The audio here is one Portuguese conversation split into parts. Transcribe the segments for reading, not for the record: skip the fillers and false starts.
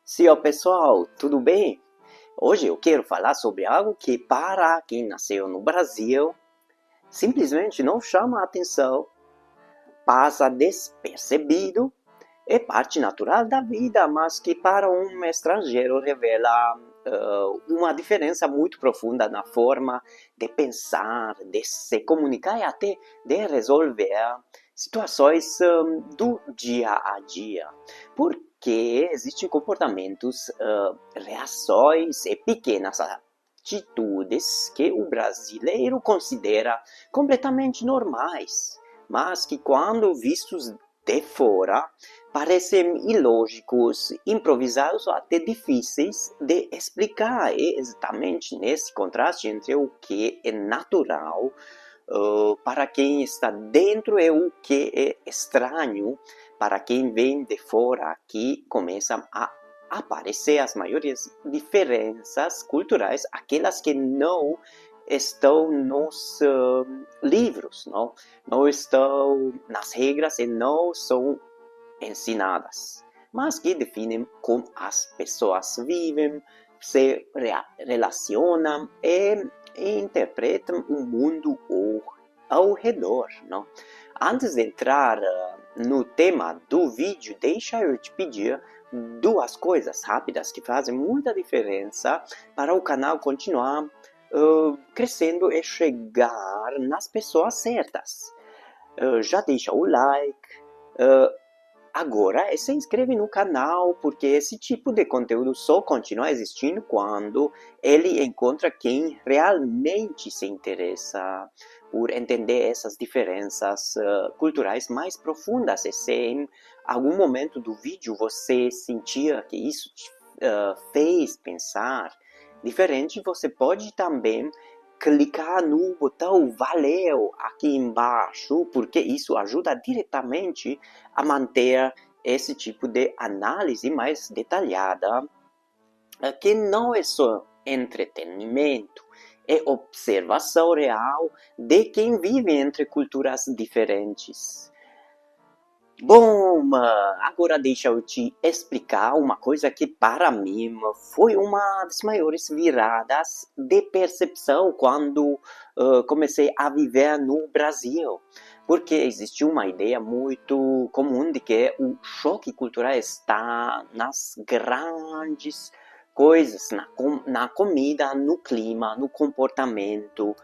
Sim, pessoal, tudo bem? Hoje eu quero falar sobre algo que, para quem nasceu no Brasil, simplesmente não chama a atenção, passa despercebido, é parte natural da vida, mas que para um estrangeiro revela uma diferença muito profunda na forma de pensar, de se comunicar e até de resolver situações do dia a dia. Porque existem comportamentos, reações e pequenas atitudes que o brasileiro considera completamente normais, mas que quando vistos de fora parecem ilógicos, improvisados ou até difíceis de explicar. É exatamente nesse contraste entre o que é natural para quem está dentro e o que é estranho para quem vem de fora que começam a aparecer as maiores diferenças culturais, aquelas que não estão nos livros, não estão nas regras e não são ensinadas, mas que definem como as pessoas vivem, se relacionam e interpretam o mundo ao redor. Não? Antes de entrar no tema do vídeo, deixa eu te pedir duas coisas rápidas que fazem muita diferença para o canal continuar crescendo e chegar nas pessoas certas. Já deixa o like. Agora, se inscreve no canal, porque esse tipo de conteúdo só continua existindo quando ele encontra quem realmente se interessa por entender essas diferenças culturais mais profundas. E se em algum momento do vídeo você sentir que isso te fez pensar diferente, você pode também clicar no botão valeu aqui embaixo, porque isso ajuda diretamente a manter esse tipo de análise mais detalhada, que não é só entretenimento, é observação real de quem vive entre culturas diferentes. Bom, agora deixa eu te explicar uma coisa que para mim foi uma das maiores viradas de percepção quando comecei a viver no Brasil. Porque existe uma ideia muito comum de que o choque cultural está nas grandes coisas, na comida, no clima, no comportamento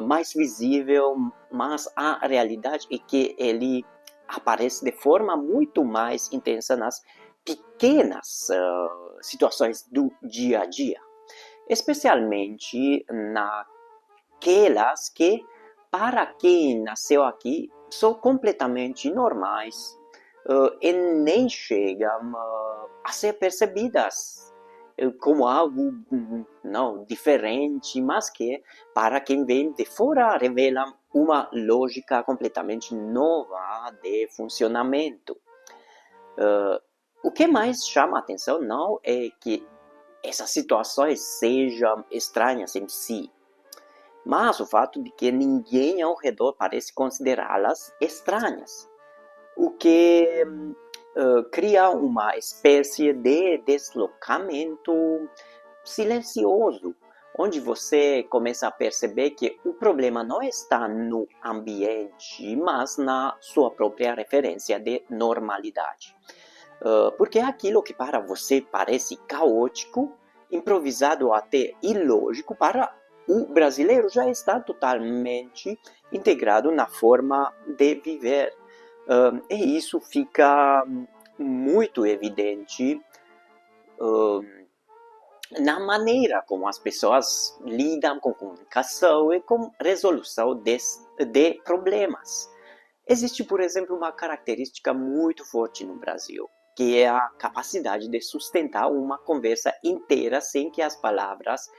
mais visível, mas a realidade é que ele aparece de forma muito mais intensa nas pequenas situações do dia a dia, especialmente naquelas que, para quem nasceu aqui, são completamente normais e nem chegam a ser percebidas como algo não diferente, mas que para quem vem de fora revela uma lógica completamente nova de funcionamento. O que mais chama a atenção não é que essas situações sejam estranhas em si, mas o fato de que ninguém ao redor parece considerá-las estranhas, o que cria uma espécie de deslocamento silencioso, onde você começa a perceber que o problema não está no ambiente, mas na sua própria referência de normalidade. Porque aquilo que para você parece caótico, improvisado ou até ilógico, para o brasileiro já está totalmente integrado na forma de viver. E isso fica muito evidente na maneira como as pessoas lidam com comunicação e com resolução de problemas. Existe, por exemplo, uma característica muito forte no Brasil, que é a capacidade de sustentar uma conversa inteira sem que as palavras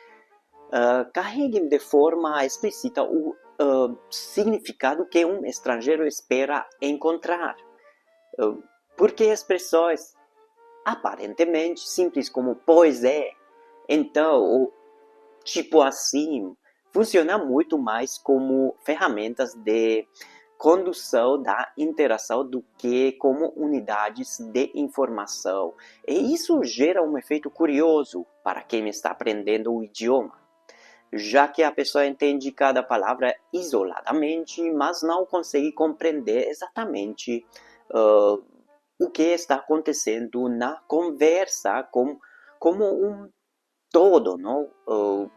carreguem de forma explícita o significado que um estrangeiro espera encontrar. Porque expressões aparentemente simples como pois é, então, ou tipo assim, funciona muito mais como ferramentas de condução da interação do que como unidades de informação. E isso gera um efeito curioso para quem está aprendendo o idioma, já que a pessoa entende cada palavra isoladamente, mas não consegue compreender exatamente o que está acontecendo na conversa como um todo, não?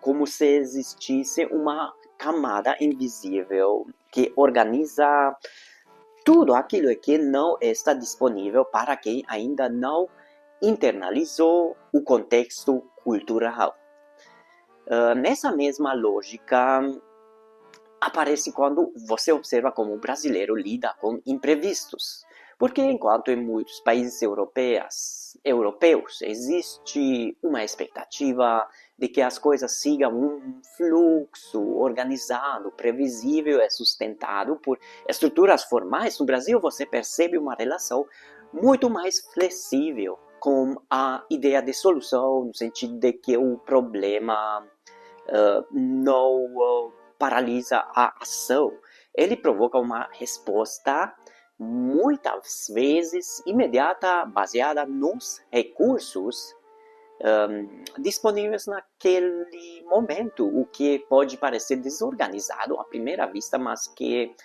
Como se existisse uma camada invisível que organiza tudo aquilo que não está disponível para quem ainda não internalizou o contexto cultural. Nessa mesma lógica, aparece quando você observa como o brasileiro lida com imprevistos. Porque enquanto em muitos países europeus existe uma expectativa de que as coisas sigam um fluxo organizado, previsível e sustentado por estruturas formais, no Brasil você percebe uma relação muito mais flexível com a ideia de solução, no sentido de que o problema não paralisa a ação. Ele provoca uma resposta muitas vezes imediata, baseada nos recursos disponíveis naquele momento, o que pode parecer desorganizado à primeira vista, mas que,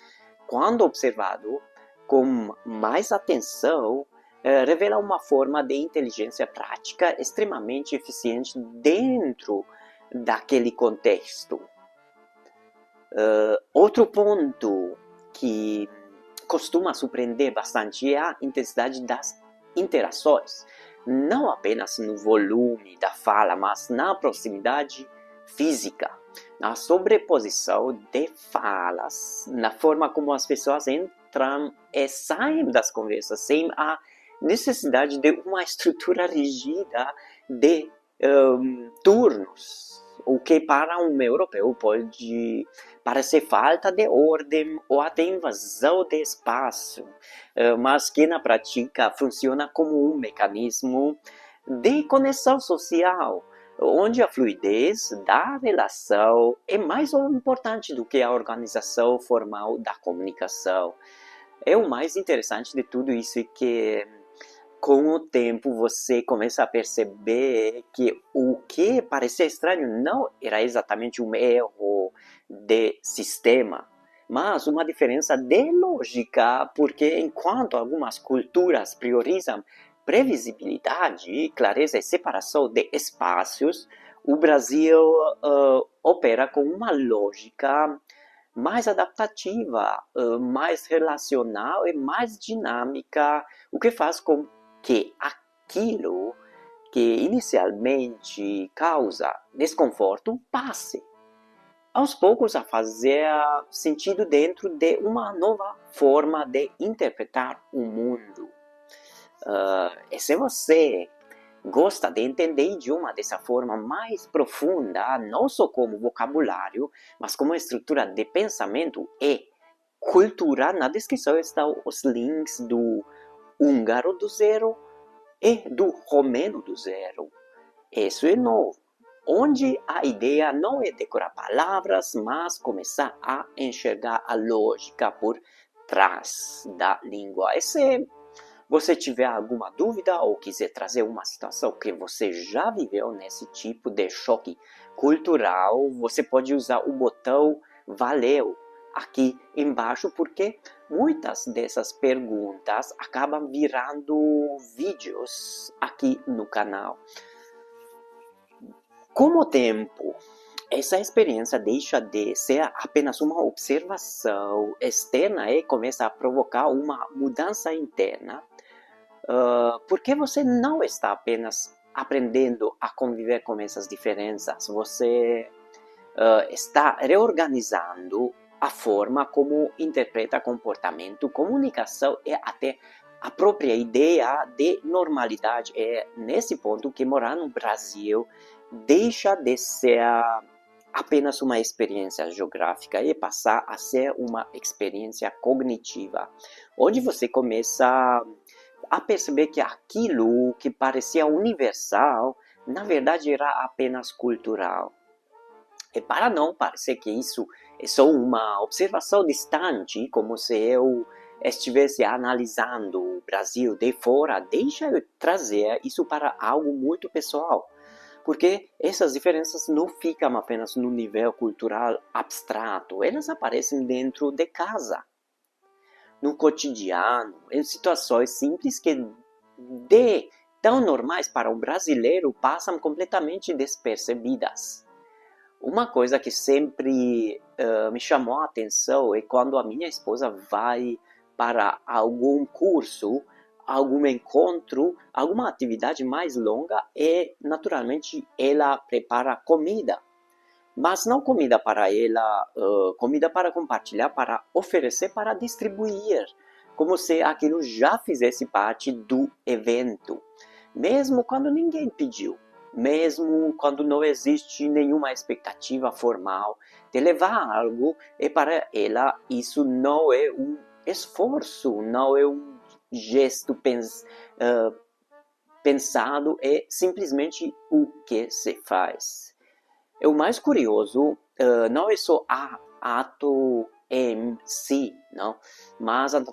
quando observado com mais atenção, revela uma forma de inteligência prática extremamente eficiente dentro daquele contexto. Outro ponto que costuma surpreender bastante é a intensidade das interações, não apenas no volume da fala, mas na proximidade física, na sobreposição de falas, na forma como as pessoas entram e saem das conversas, sem a necessidade de uma estrutura rígida de turnos, o que para um europeu pode parecer falta de ordem ou até invasão de espaço, mas que na prática funciona como um mecanismo de conexão social, onde a fluidez da relação é mais importante do que a organização formal da comunicação. É o mais interessante de tudo isso é que, com o tempo, você começa a perceber que o que parecia estranho não era exatamente um erro de sistema, mas uma diferença de lógica, porque enquanto algumas culturas priorizam previsibilidade, clareza e separação de espaços, o Brasil opera com uma lógica mais adaptativa, mais relacional e mais dinâmica, o que faz com que aquilo que inicialmente causa desconforto passe aos poucos a fazer sentido dentro de uma nova forma de interpretar o mundo. E se você gosta de entender idioma dessa forma mais profunda, não só como vocabulário, mas como estrutura de pensamento e cultura, na descrição estão os links do húngaro do zero e do romeno do zero. Isso é novo, onde a ideia não é decorar palavras, mas começar a enxergar a lógica por trás da língua. E se você tiver alguma dúvida ou quiser trazer uma situação que você já viveu nesse tipo de choque cultural, você pode usar o botão Valeu aqui embaixo, porque muitas dessas perguntas acabam virando vídeos aqui no canal. Com o tempo, essa experiência deixa de ser apenas uma observação externa e começa a provocar uma mudança interna, porque você não está apenas aprendendo a conviver com essas diferenças, você está reorganizando a forma como interpreta comportamento, comunicação e até a própria ideia de normalidade. É nesse ponto que morar no Brasil deixa de ser apenas uma experiência geográfica e passar a ser uma experiência cognitiva, onde você começa a perceber que aquilo que parecia universal, na verdade era apenas cultural. E para não parecer que isso é só uma observação distante, como se eu estivesse analisando o Brasil de fora, deixa eu trazer isso para algo muito pessoal. Porque essas diferenças não ficam apenas no nível cultural abstrato, elas aparecem dentro de casa, no cotidiano, em situações simples que de tão normais para um brasileiro passam completamente despercebidas. Uma coisa que sempre me chamou a atenção é quando a minha esposa vai para algum curso, algum encontro, alguma atividade mais longa e, naturalmente, ela prepara comida. Mas não comida para ela, comida para compartilhar, para oferecer, para distribuir, como se aquilo já fizesse parte do evento, mesmo quando ninguém pediu, mesmo quando não existe nenhuma expectativa formal de levar algo, e para ela isso não é um esforço, não é um gesto pensado, é simplesmente o que se faz. E o mais curioso não é só o ato em si, não? Mas a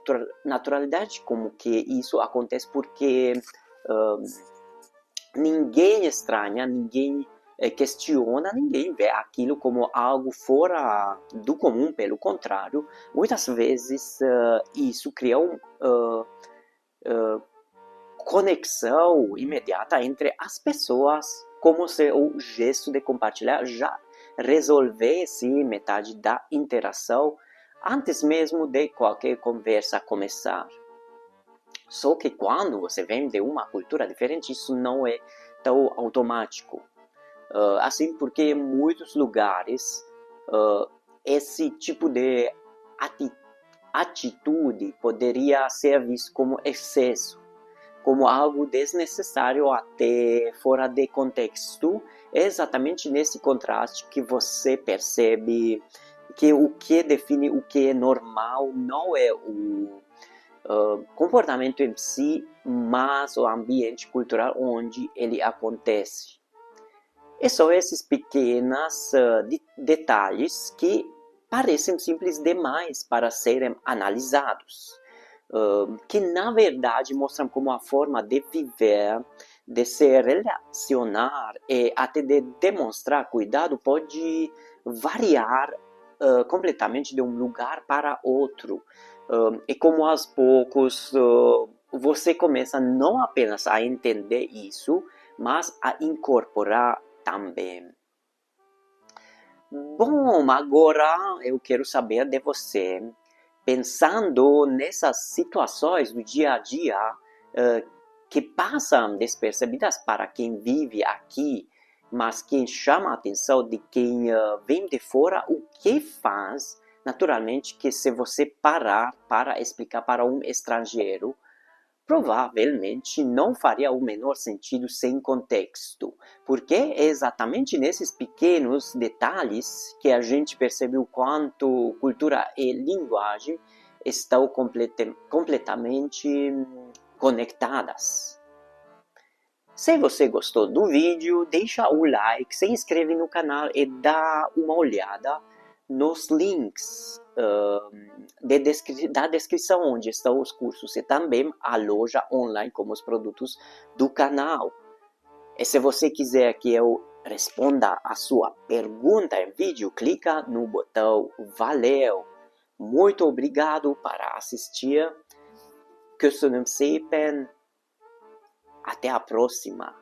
naturalidade como que isso acontece, porque ninguém estranha, ninguém questiona, ninguém vê aquilo como algo fora do comum. Pelo contrário, muitas vezes isso cria uma conexão imediata entre as pessoas, como se o gesto de compartilhar já resolvesse metade da interação antes mesmo de qualquer conversa começar. Só que quando você vem de uma cultura diferente, isso não é tão automático. Assim, porque em muitos lugares esse tipo de atitude poderia ser visto como excesso, como algo desnecessário, até fora de contexto. É exatamente nesse contraste que você percebe que o que define o que é normal não é o comportamento em si, mas o ambiente cultural onde ele acontece. E são esses pequenos detalhes que parecem simples demais para serem analisados, que na verdade mostram como a forma de viver, de se relacionar e até de demonstrar cuidado pode variar completamente de um lugar para outro. E como aos poucos você começa não apenas a entender isso, mas a incorporar também. Bom, agora eu quero saber de você, pensando nessas situações do dia a dia que passam despercebidas para quem vive aqui, mas que chama a atenção de quem vem de fora, o que faz, naturalmente, que se você parar para explicar para um estrangeiro, provavelmente não faria o menor sentido sem contexto, porque é exatamente nesses pequenos detalhes que a gente percebe o quanto cultura e linguagem estão completamente conectadas. Se você gostou do vídeo, deixa o like, se inscreve no canal e dá uma olhada nos links da descrição, onde estão os cursos e também a loja online com os produtos do canal. E se você quiser que eu responda a sua pergunta em vídeo, clica no botão valeu. Muito obrigado para assistir. Köszönöm szépen. Até a próxima.